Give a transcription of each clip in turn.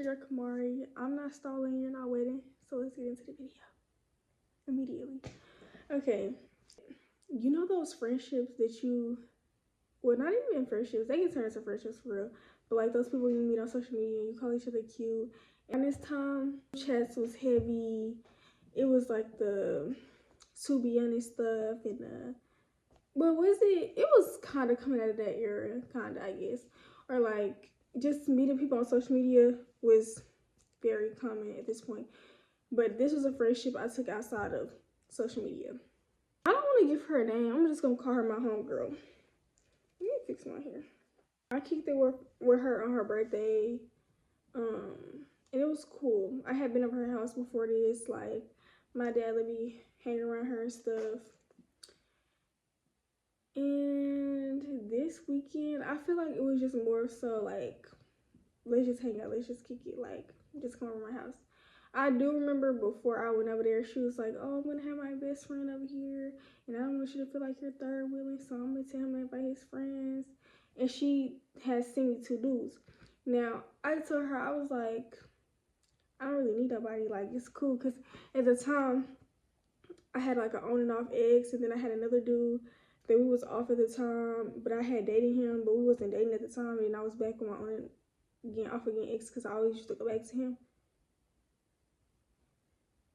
your girl Ky'mari. I'm not stalling, you're not waiting, so let's get into the video immediately. Okay, you know those friendships that you, well, not even friendships, they can turn into friendships for real, but like those people you meet on social media and you call each other cute. And this time, chats was heavy. It was like the to be honest stuff and what was it? It was kind of coming out of that era, kind of, I guess. Or like just meeting people on social media was very common at this point. But this was a friendship I took outside of social media. I don't want to give her a name. I'm just going to call her my homegirl. Let me fix my hair. I kicked it with her on her birthday. And it was cool. I had been over her house before this. Like, my dad would be hanging around her and stuff. And this weekend, I feel like it was just more so like, let's just hang out, let's just kick it, like, just come over my house. I do remember before I went over there, she was like, oh, I'm gonna have my best friend over here, and I don't want you to feel like you're third wheeling, so I'm gonna tell him to invite his friends. And she has seen me 2 dudes. Now, I told her, I was like, I don't really need nobody, like, it's cool, because at the time, I had like an on and off ex, and then I had another dude that we was off at the time, but I had dated him, but we wasn't dating at the time, and I was back with my own off again ex because I always used to go back to him.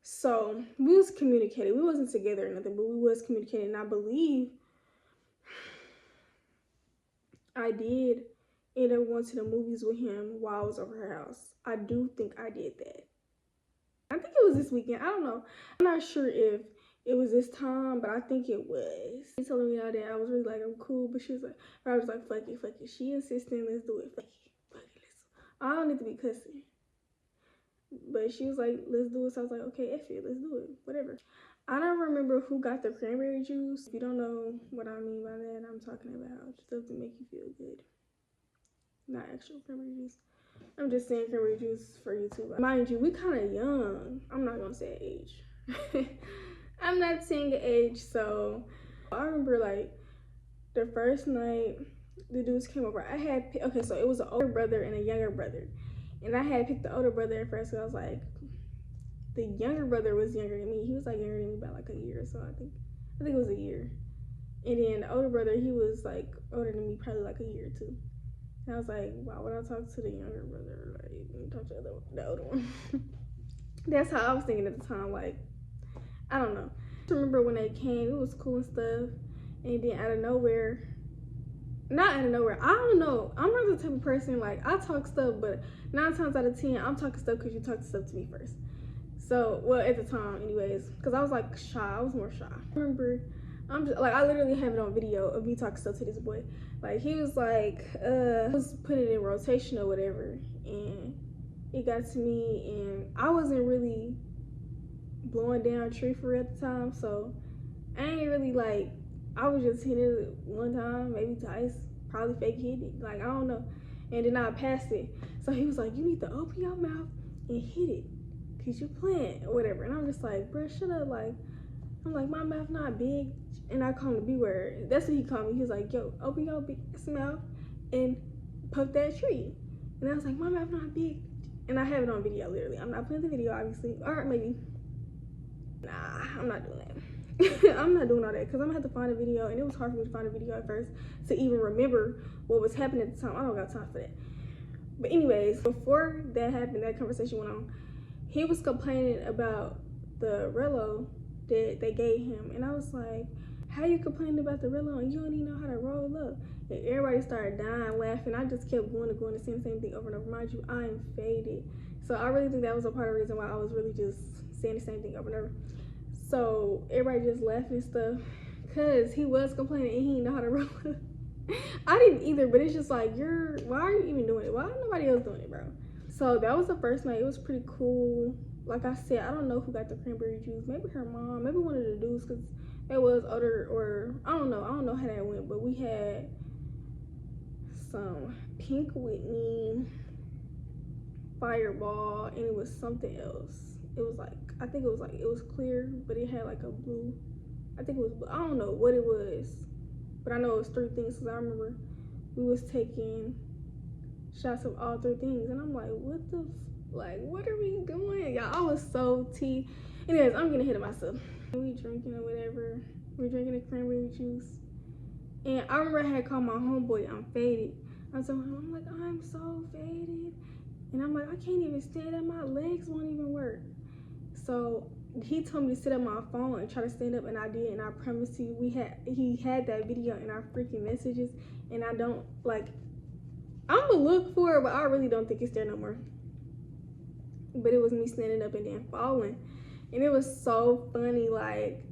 So we was communicating. We wasn't together or nothing, but we was communicating. And I believe I did end up going to the movies with him while I was over her house. I do think I did that. I think it was this weekend. I don't know. I'm not sure if it was this time, but I think it was. She told me that I was really like, I'm cool, but she was like, I was like, fuck it. She insisted, let's do it. Fuck it, let's. I don't need to be cussing. But she was like, let's do it. So I was like, okay, F it, let's do it. Whatever. I don't remember who got the cranberry juice. If you don't know what I mean by that, I'm talking about stuff to make you feel good. Not actual cranberry juice. I'm just saying cranberry juice for YouTube. Mind you, we kind of young. I'm not gonna say age. I'm not saying age, so I remember like the first night the dudes came over. I had, okay, so it was an older brother and a younger brother. And I had picked the older brother at first because I was like, the younger brother was younger than me. He was like younger than me by like a year or so, I think it was a year. And then the older brother, he was like older than me, probably like a year or 2. And I was like, why would I talk to the younger brother? Like, let me talk to the older one. That's how I was thinking at the time. Like, I don't know. I remember when they came, it was cool and stuff. And then out of nowhere, not out of nowhere, I don't know. I'm not the type of person, like, I talk stuff, but 9 times out of 10, I'm talking stuff because you talk stuff to me first. So, well, at the time, anyways, because I was like shy. I was more shy. I remember, I'm just like, I literally have it on video of me talking stuff to this boy. Like, he was like, I was putting it in rotation or whatever, and it got to me, and I wasn't really blowing down a tree for at the time, so I ain't really like, I was just hitting it 1 time, maybe twice, probably fake hit it, like, I don't know, and then I passed it. So he was like, you need to open your mouth and hit it because you're playing or whatever. And I'm just like, bro, shut up. Like, I'm like, my mouth not big. And I call him the B word. That's what he called me. He was like, yo, open your big mouth and poke that tree. And I was like, my mouth not big. And I have it on video, literally. I'm not putting the video, obviously, or maybe. Nah, I'm not doing that. I'm not doing all that because I'm gonna have to find a video, and it was hard for me to find a video at first to even remember what was happening at the time. I don't got time for that. But anyways, before that happened, that conversation went on, he was complaining about the Relo that they gave him, and I was like, how you complaining about the Relo and you don't even know how to roll up? And everybody started dying laughing. I just kept going and saying the same thing over and over. Mind you, I am faded, so I really think that was a part of the reason why I was really just saying the same thing over and over. So everybody just laughing and stuff because he was complaining and he didn't know how to roll up. I didn't either, but it's just like, why are you even doing it? Why is nobody else doing it, bro? So that was the first night. It was pretty cool. Like I said, I don't know who got the cranberry juice. Maybe her mom, maybe one of the dudes, because they was older, or I don't know how that went. But we had some Pink Whitney, Fireball, and it was something else. It was like, I think it was like, it was clear, but it had like a blue, I think it was blue. I don't know what it was, but I know it was 3 things because I remember we was taking shots of all 3 things, and I'm like, what the Like, what are we doing? Y'all, I was so tea. Anyways, I'm getting ahead of myself. We drinking or whatever. We're drinking the cranberry juice. And I remember I had called my homeboy, I'm faded. I was telling him, I'm like, I'm so faded. And I'm like, I can't even stand up. My legs won't even work. So he told me to sit up my phone and try to stand up, and I did. And I promise you, he had that video in our freaking messages. And I don't, like, I'm gonna look for it, but I really don't think it's there no more. But it was me standing up and then falling. And it was so funny. Like,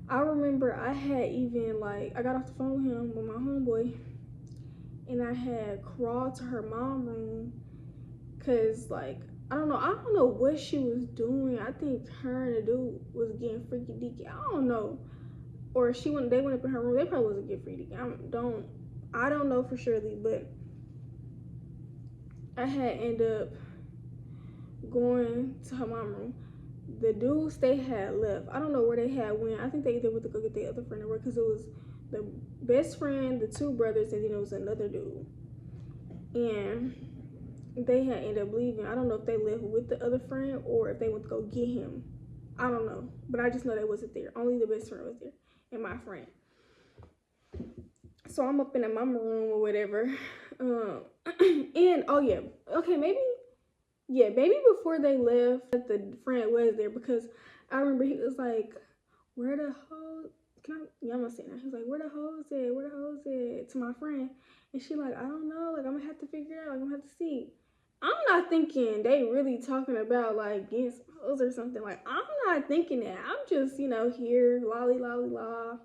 I remember I had even, like, I got off the phone with him, with my homeboy, and I had crawled to her mom room because, like, I don't know what she was doing. I think her and the dude was getting freaky deaky. I don't know. Or they went up in her room. They probably wasn't getting freaky deaky. I don't know for surely, but I had ended up going to her mom room. The dudes they had left. I don't know where they had went. I think they either went to go get their other friend or what, because it was the best friend, the two brothers, and then it was another dude. And they had ended up leaving. I don't know if they left with the other friend or if they went to go get him. I don't know. But I just know they wasn't there. Only the best friend was there and my friend. So I'm up in the mama room or whatever. And oh yeah. Okay, maybe before they left, the friend was there, because I remember he was like, where the hoes? Yeah, I'm gonna say that. He was like, where the hoes at? Where the hoes at? To my friend. And she like, I don't know. Like, I'm gonna have to figure it out. Like, I'm gonna have to see. I'm not thinking they really talking about, like, getting some hoes or something. Like, I'm not thinking that. I'm just, here, lolly, lolly, la,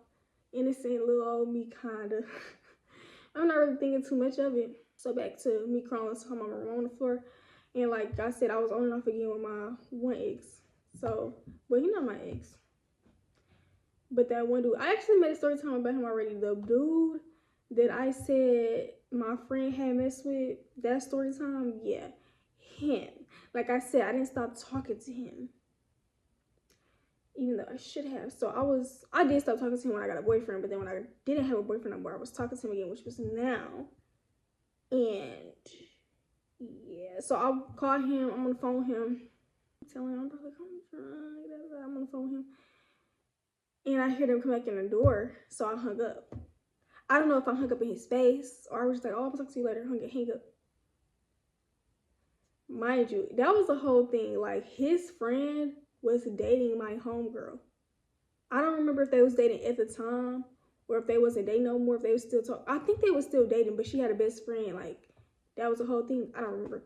innocent little old me, kind of. I'm not really thinking too much of it. So back to me crawling to my mama on the floor. And like I said, I was on and off again with my one ex. So, but he's not my ex. But that one dude, I actually made a story time about him already. The dude that I said my friend had messed with, that story time, yeah, him. Like I said, I didn't stop talking to him, even though I should have. So I did stop talking to him when I got a boyfriend, but then when I didn't have a boyfriend anymore, I was talking to him again, which was now. And yeah, so I'll call him. I'm on the phone with him. I'm telling him, I'm probably drunk. I'm on the phone with him. And I hear them come back in the door. So I hung up. I don't know if I hung up in his face or I was just like, oh, I'll talk to you later. Hang up. Mind you, that was the whole thing. Like, his friend was dating my homegirl. I don't remember if they was dating at the time or if they wasn't dating no more, if they was still talking. I think they was still dating, but she had a best friend. Like, that was the whole thing. I don't remember.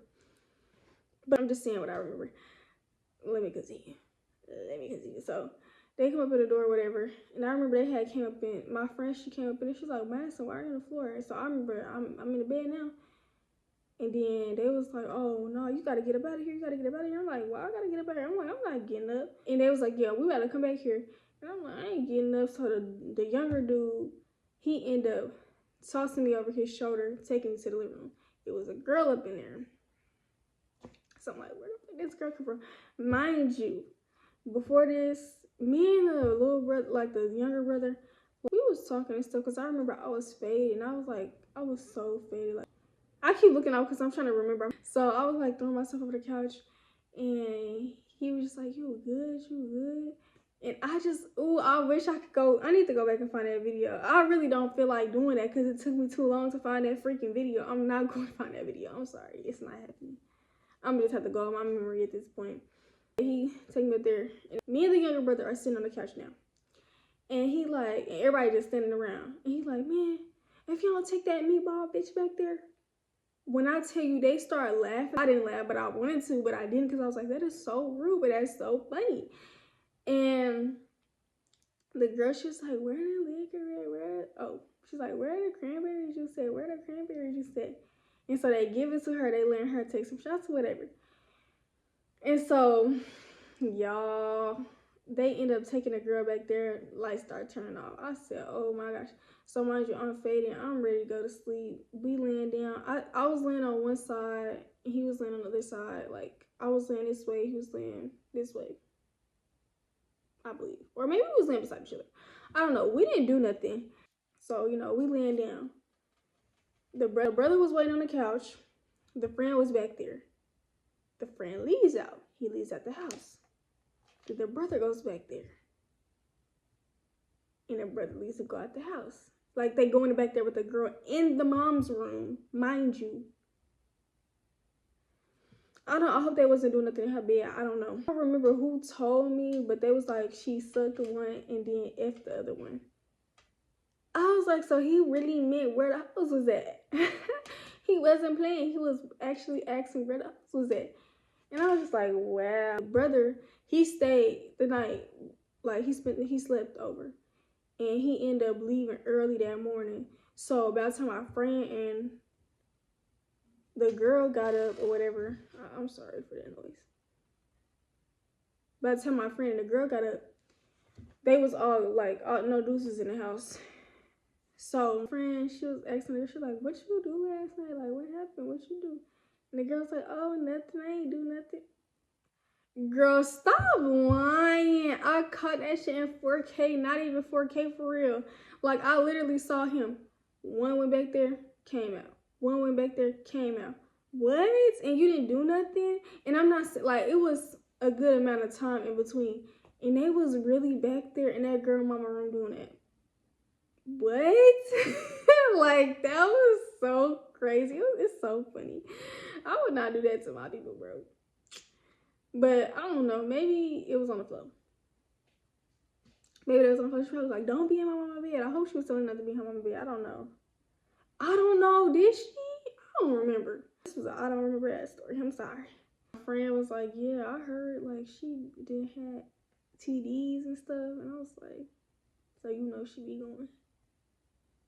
But I'm just saying what I remember. Let me continue. So they come up at the door or whatever. And I remember they had came up in, my friend, she came up in and she's like, Madison, why are you on the floor? And so I remember I'm in the bed now. And then they was like, oh, no, you got to get up out of here. You got to get up out of here. I'm like, why I got to get up out of here? I'm like, I'm not getting up. And they was like, yeah, we got to come back here. And I'm like, I ain't getting up. So the younger dude, he ended up tossing me over his shoulder, taking me to the living room. It was a girl up in there. So I'm like, where the fuck did this girl come from? Mind you, before this, me and the little brother, like the younger brother, we was talking and stuff, because I remember I was faded, and I was like, I was so faded. Like, I keep looking out because I'm trying to remember. So I was like throwing myself over the couch, and he was just like, you good? And I wish I could go. I need to go back and find that video. I really don't feel like doing that because it took me too long to find that freaking video. I'm not going to find that video. I'm sorry. It's not happening. I'm just have to go on my memory at this point. He take me up there. And me and the younger brother are sitting on the couch now. And he like, and everybody just standing around. And he's like, man, if y'all don't take that meatball bitch back there. When I tell you they started laughing, I didn't laugh, but I wanted to, but I didn't, because I was like, that is so rude, but that's so funny. And the girl, she was like, where the liquor at? She's like, where are the cranberry juice at? Where the cranberry juice at? And so they give it to her. They let her take some shots or whatever. And so, y'all, they end up taking the girl back there. Lights start turning off. I said, oh my gosh. So mind you, I'm fading. I'm ready to go to sleep. We laying down. I was laying on one side. And he was laying on the other side. Like, I was laying this way. He was laying this way. I believe. Or maybe we was laying beside each other. I don't know. We didn't do nothing. So, we laying down. The brother was waiting on the couch. The friend was back there. The friend leaves out. He leaves out the house. Then the brother goes back there. And the brother leaves to go out the house. Like, they going back there with the girl in the mom's room, mind you. I hope they wasn't doing nothing in her bed. I don't know. I don't remember who told me, but they was like, she sucked one and then F the other one. I was like, so he really meant where the house was at. He wasn't playing. He was actually asking where the house was at. And I was just like, wow. Brother, he stayed the night. Like, he slept over. And he ended up leaving early that morning. So by the time my friend and the girl got up or whatever, I'm sorry for that noise. By the time my friend and the girl got up, they was all like, no deuces in the house. So my friend, she was asking her, she was like, what you do last night? Like, what happened? What you do? And the girl's like, oh, nothing. I ain't do nothing. Girl, stop lying. I caught that shit in 4K, not even 4K for real. Like, I literally saw him. One went back there, came out. One went back there, came out. What? And you didn't do nothing? And I'm not, like, it was a good amount of time in between. And they was really back there in that girl mama room doing that. What? Like, that was so crazy. It's so funny. I would not do that to my people, bro. But I don't know. Maybe it was on the floor. Maybe it was on the floor. She was like, don't be in my mama's bed. I hope she was telling not to be in her mama's bed. I don't know. I don't know. Did she? I don't remember. I don't remember that story. I'm sorry. My friend was like, yeah, I heard like she did have TDs and stuff. And I was like, so you know she be going.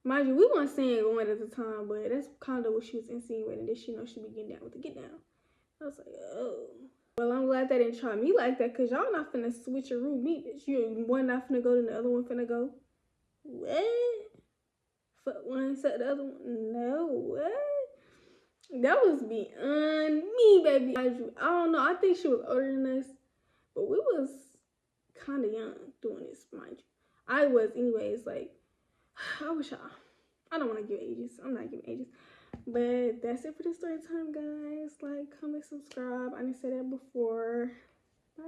Mind you, we weren't saying going at the time, but that's kind of what she was insinuating, that she know she be getting down with the get down. I was like, oh. Well, I'm glad they didn't try me like that, because y'all not finna switcheroo me, bitch. You one not finna go, then the other one finna go. What? Fuck one, set the other one. No, what? That was beyond me, baby. I don't know. I think she was older than us, but we was kind of young doing this, mind you. I was, anyways. Like, I wish I don't want to give ages. I'm not giving ages. But that's it for the story time, guys. Like, comment, subscribe. I didn't say that before. Bye.